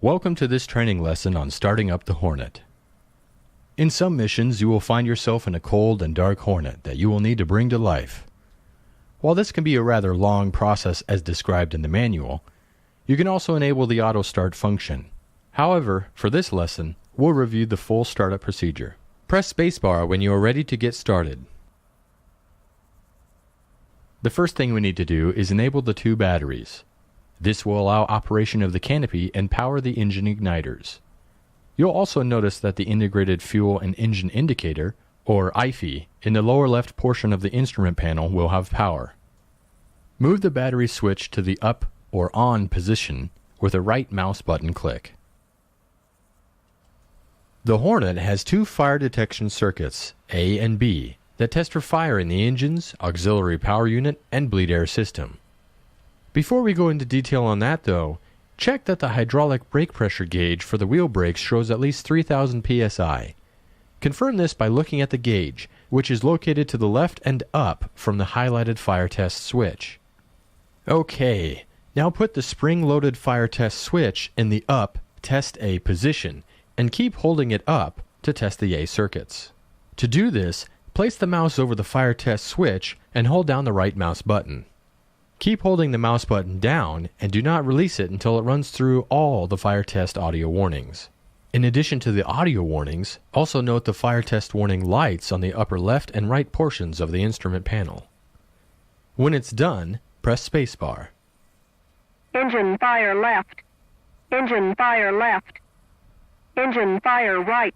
Welcome to this training lesson on starting up the Hornet. In some missions, you will find yourself in a cold and dark Hornet that you will need to bring to life. While this can be a rather long process as described in the manual, you can also enable the auto start function. However, for this lesson, we'll review the full startup procedure. Press spacebar when you are ready to get started. The first thing we need to do is enable the two batteries. This will allow operation of the canopy and power the engine igniters. You'll also notice that the Integrated Fuel and Engine Indicator, or IFE, in the lower left portion of the instrument panel will have power. Move the battery switch to the up or on position with a right mouse button click. The Hornet has two fire detection circuits, A and B, that test for fire in the engine's auxiliary power unit and bleed air system. Before we go into detail on that though, check that the hydraulic brake pressure gauge for the wheel brakes shows at least 3000 psi. Confirm this by looking at the gauge, which is located to the left and up from the highlighted fire test switch. Okay, now put the spring-loaded fire test switch in the up test A position and keep holding it up to test the A circuits. To do this, place the mouse over the fire test switch and hold down the right mouse button. Keep holding the mouse button down and do not release it until it runs through all the fire test audio warnings. In addition to the audio warnings, also note the fire test warning lights on the upper left and right portions of the instrument panel. When it's done, press spacebar. Engine fire left. Engine fire left. Engine fire right.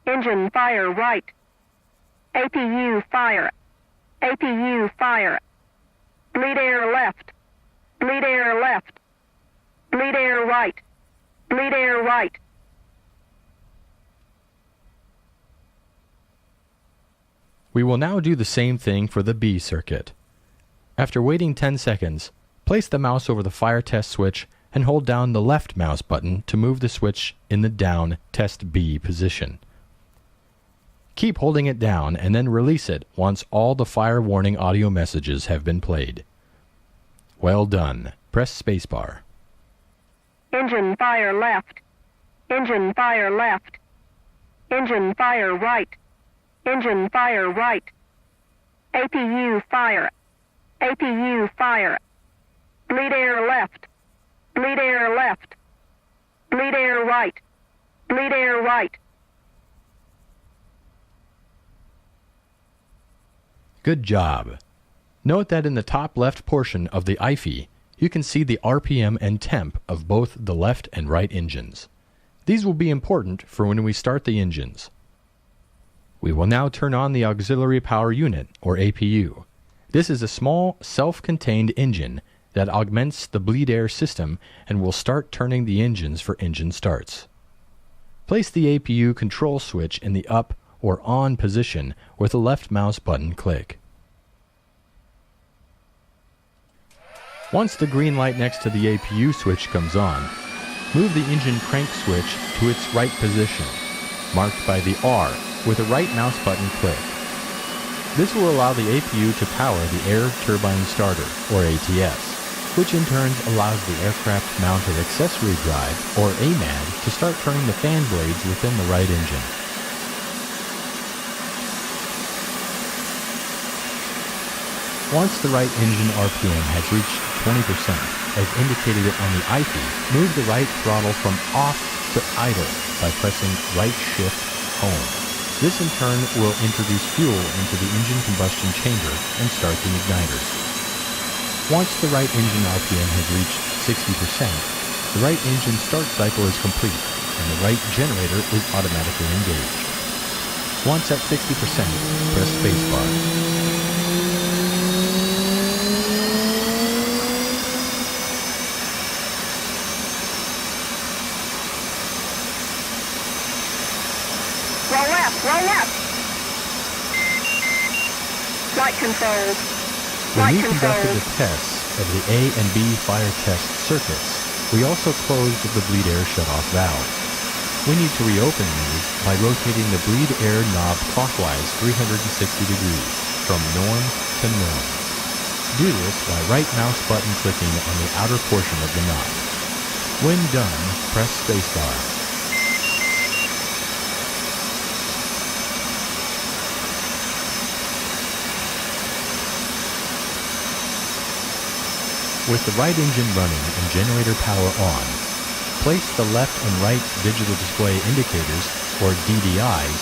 Engine fire right. APU fire. APU fire. Bleed air left. Bleed air left. Bleed air right. Bleed air right. We will now do the same thing for the B circuit. After waiting 10 seconds, place the mouse over the fire test switch and hold down the left mouse button to move the switch in the down test B position. Keep holding it down and then release it once all the fire warning audio messages have been played. Well done. Press spacebar. Engine fire left. Engine fire left. Engine fire right. Engine fire right. APU fire. APU fire. Bleed air left. Bleed air left. Bleed air right. Bleed air right. Good job. Note that in the top left portion of the IFE, you can see the RPM and temp of both the left and right engines. These will be important for when we start the engines. We will now turn on the Auxiliary Power Unit, or APU. This is a small, self-contained engine that augments the bleed air system and will start turning the engines for engine starts. Place the APU control switch in the up or on position with the left mouse button click. Once the green light next to the APU switch comes on, move the engine crank switch to its right position, marked by the R, with a right mouse button click. This will allow the APU to power the Air Turbine Starter, or ATS, which in turn allows the Aircraft Mounted Accessory Drive, or AMAD, to start turning the fan blades within the right engine. Once the right engine RPM has reached 20%, as indicated on the IFE, move the right throttle from off to idle by pressing right shift home. This in turn will introduce fuel into the engine combustion chamber and start the igniters. Once the right engine RPM has reached 60%, the right engine start cycle is complete and the right generator is automatically engaged. Once at 60%, press spacebar. Roll left. Flight control. When we conducted the tests of the A and B fire test circuits, we also closed the bleed air shutoff valves. We need to reopen these by rotating the bleed air knob clockwise 360 degrees, from norm to norm. Do this by right mouse button clicking on the outer portion of the knob. When done, press spacebar. With the right engine running and generator power on, place the left and right digital display indicators, or DDIs,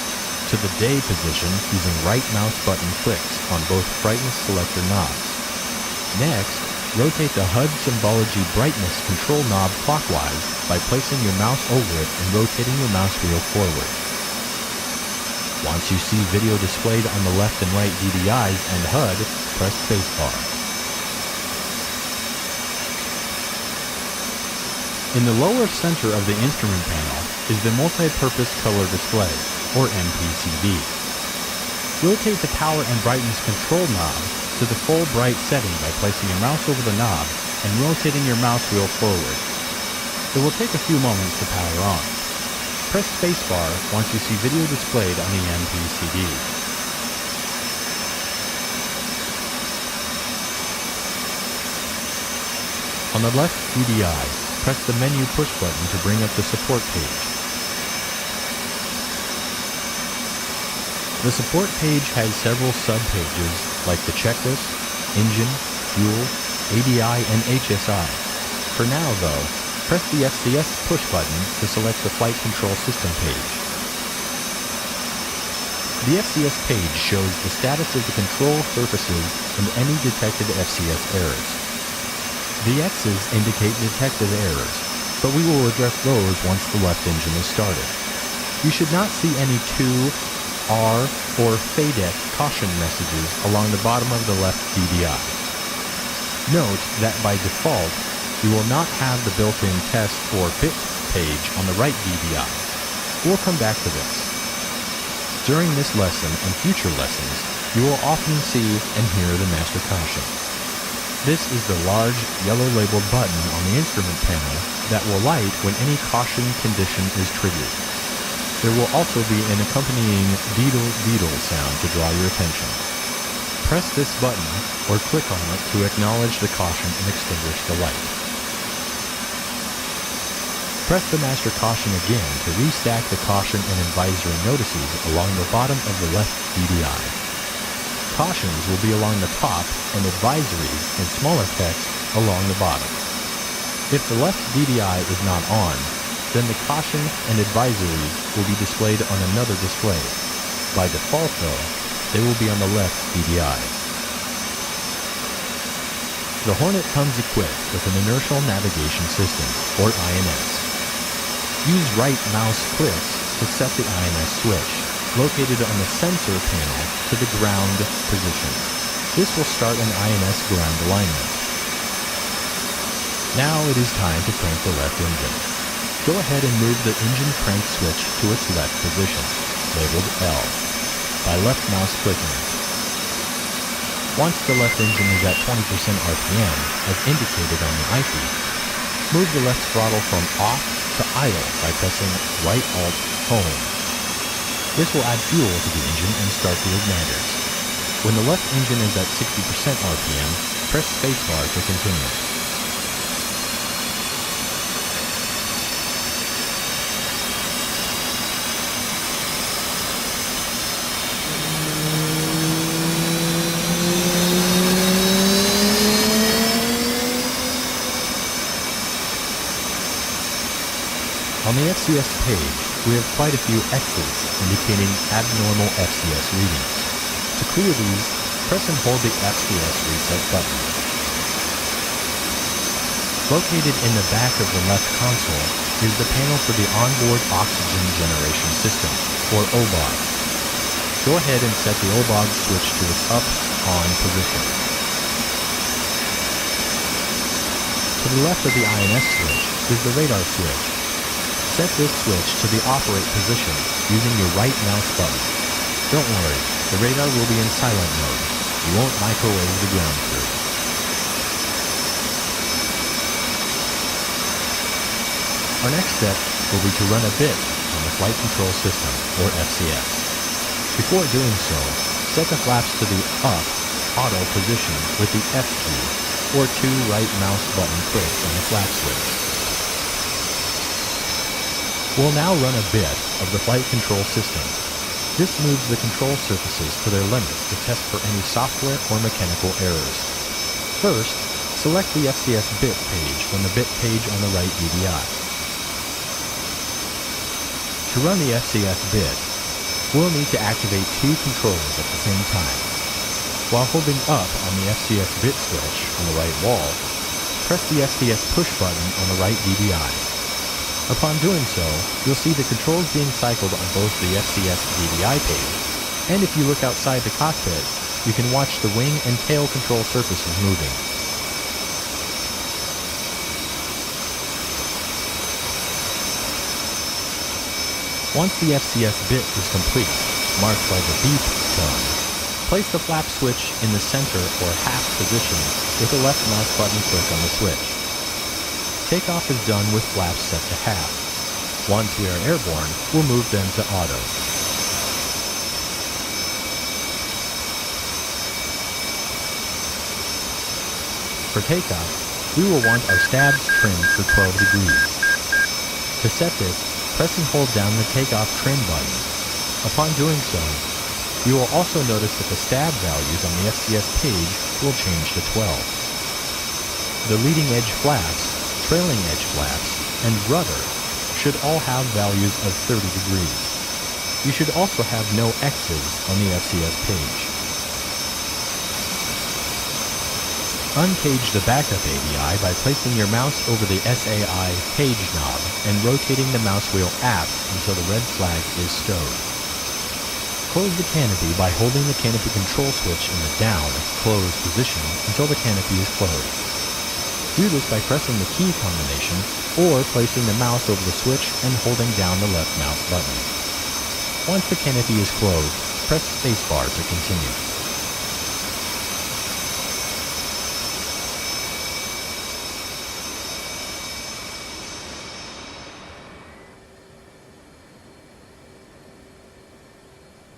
to the day position using right mouse button clicks on both brightness selector knobs. Next, rotate the HUD symbology brightness control knob clockwise by placing your mouse over it and rotating your mouse wheel forward. Once you see video displayed on the left and right DDIs and HUD, press spacebar. In the lower center of the instrument panel is the multi-purpose color display, or MPCD. Rotate the power and brightness control knob to the full bright setting by placing your mouse over the knob and rotating your mouse wheel forward. It will take a few moments to power on. Press spacebar once you see video displayed on the MPCD. On the left DDI, press the menu push button to bring up the support page. The support page has several sub-pages like the checklist, engine, fuel, ADI, and HSI. For now, though, press the DCS push button to select the flight control system page. The DCS page shows the status of the control surfaces and any detected FCS errors. The X's indicate detected errors, but we will address those once the left engine is started. You should not see any 2, R, or FADEC caution messages along the bottom of the left DDI. Note that by default, you will not have the built-in test or bit page on the right DDI. We'll come back to this. During this lesson and future lessons, you will often see and hear the master caution. This is the large yellow labeled button on the instrument panel that will light when any caution condition is triggered. There will also be an accompanying beetle sound to draw your attention. Press this button or click on it to acknowledge the caution and extinguish the light. Press the master caution again to restack the caution and advisory notices along the bottom of the left DDI. Cautions will be along the top and advisories in smaller text along the bottom. If the left DDI is not on, then the caution and advisories will be displayed on another display. By default, though, they will be on the left DDI. The Hornet comes equipped with an Inertial Navigation System, or INS. Use right mouse clicks to set the INS switch, located on the sensor panel to the ground position. This will start an INS ground alignment. Now it is time to crank the left engine. Go ahead and move the engine crank switch to its left position, labeled L, by left mouse clicking. Once the left engine is at 20% RPM, as indicated on the IFE, move the left throttle from off to idle by pressing right Alt Home. This will add fuel to the engine and start the igniters. When the left engine is at 60% RPM, press spacebar to continue. On the FCS page, we have quite a few X's indicating abnormal FCS readings. To clear these, press and hold the FCS reset button. Located in the back of the left console is the panel for the onboard oxygen generation system, or OBOG. Go ahead and set the OBOG switch to its up-on position. To the left of the INS switch is the radar switch. Set this switch to the operate position using your right mouse button. Don't worry, the radar will be in silent mode. You won't microwave the ground crew. Our next step will be to run a bit on the flight control system, or FCS. Before doing so, set the flaps to the up auto position with the F key, or 2 right mouse button clicks on the flap switch. We'll now run a bit of the flight control system. This moves the control surfaces to their limits to test for any software or mechanical errors. First, select the FCS bit page from the bit page on the right DDI. To run the FCS bit, we'll need to activate two controllers at the same time. While holding up on the FCS bit switch on the right wall, press the FCS push button on the right DDI. Upon doing so, you'll see the controls being cycled on both the FCS DDI page, and if you look outside the cockpit, you can watch the wing and tail control surfaces moving. Once the FCS bit is complete, marked by the beep tone, place the flap switch in the center or half position with the left mouse button click on the switch. Takeoff is done with flaps set to half. Once we are airborne, we'll move them to auto. For takeoff, we will want our stabs trimmed for 12 degrees. To set this, press and hold down the takeoff trim button. Upon doing so, you will also notice that the stab values on the FCS page will change to 12. The leading edge flaps, trailing edge flaps, and rudder should all have values of 30 degrees. You should also have no X's on the FCS page. Uncage the backup ADI by placing your mouse over the SAI page knob and rotating the mouse wheel aft until the red flag is stowed. Close the canopy by holding the canopy control switch in the down, close position until the canopy is closed. Do this by pressing the key combination or placing the mouse over the switch and holding down the left mouse button. Once the canopy is closed, press spacebar to continue.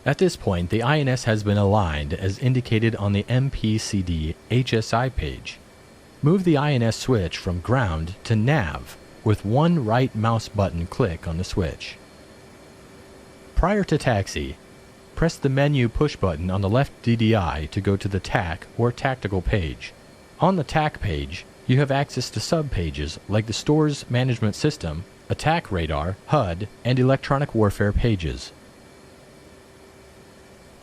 At this point, the INS has been aligned as indicated on the MPCD HSI page. Move the INS switch from ground to nav with one right mouse button click on the switch. Prior to taxi, press the menu push button on the left DDI to go to the TAC or tactical page. On the TAC page, you have access to sub-pages like the store's management system, attack radar, HUD, and electronic warfare pages.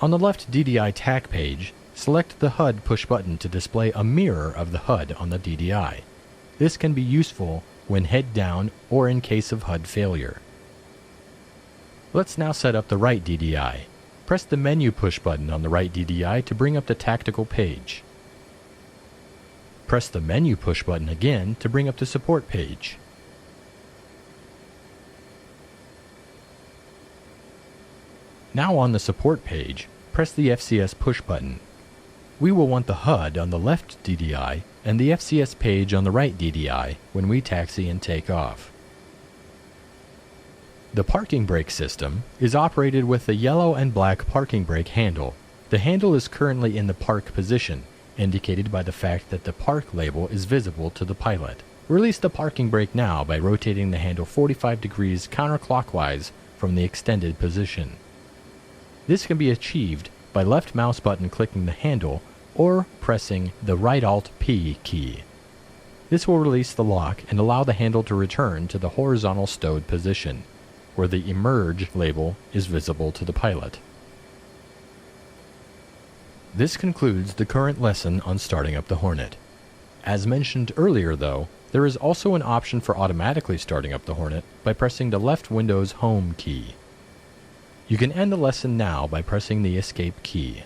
On the left DDI TAC page, select the HUD push button to display a mirror of the HUD on the DDI. This can be useful when head down or in case of HUD failure. Let's now set up the right DDI. Press the menu push button on the right DDI to bring up the tactical page. Press the menu push button again to bring up the support page. Now on the support page, press the FCS push button. We will want the HUD on the left DDI and the FCS page on the right DDI when we taxi and take off. The parking brake system is operated with the yellow and black parking brake handle. The handle is currently in the park position, indicated by the fact that the park label is visible to the pilot. Release the parking brake now by rotating the handle 45 degrees counterclockwise from the extended position. This can be achieved by left mouse button clicking the handle or pressing the right Alt-P key. This will release the lock and allow the handle to return to the horizontal stowed position, where the Emerge label is visible to the pilot. This concludes the current lesson on starting up the Hornet. As mentioned earlier though, there is also an option for automatically starting up the Hornet by pressing the left Windows Home key. You can end the lesson now by pressing the Escape key.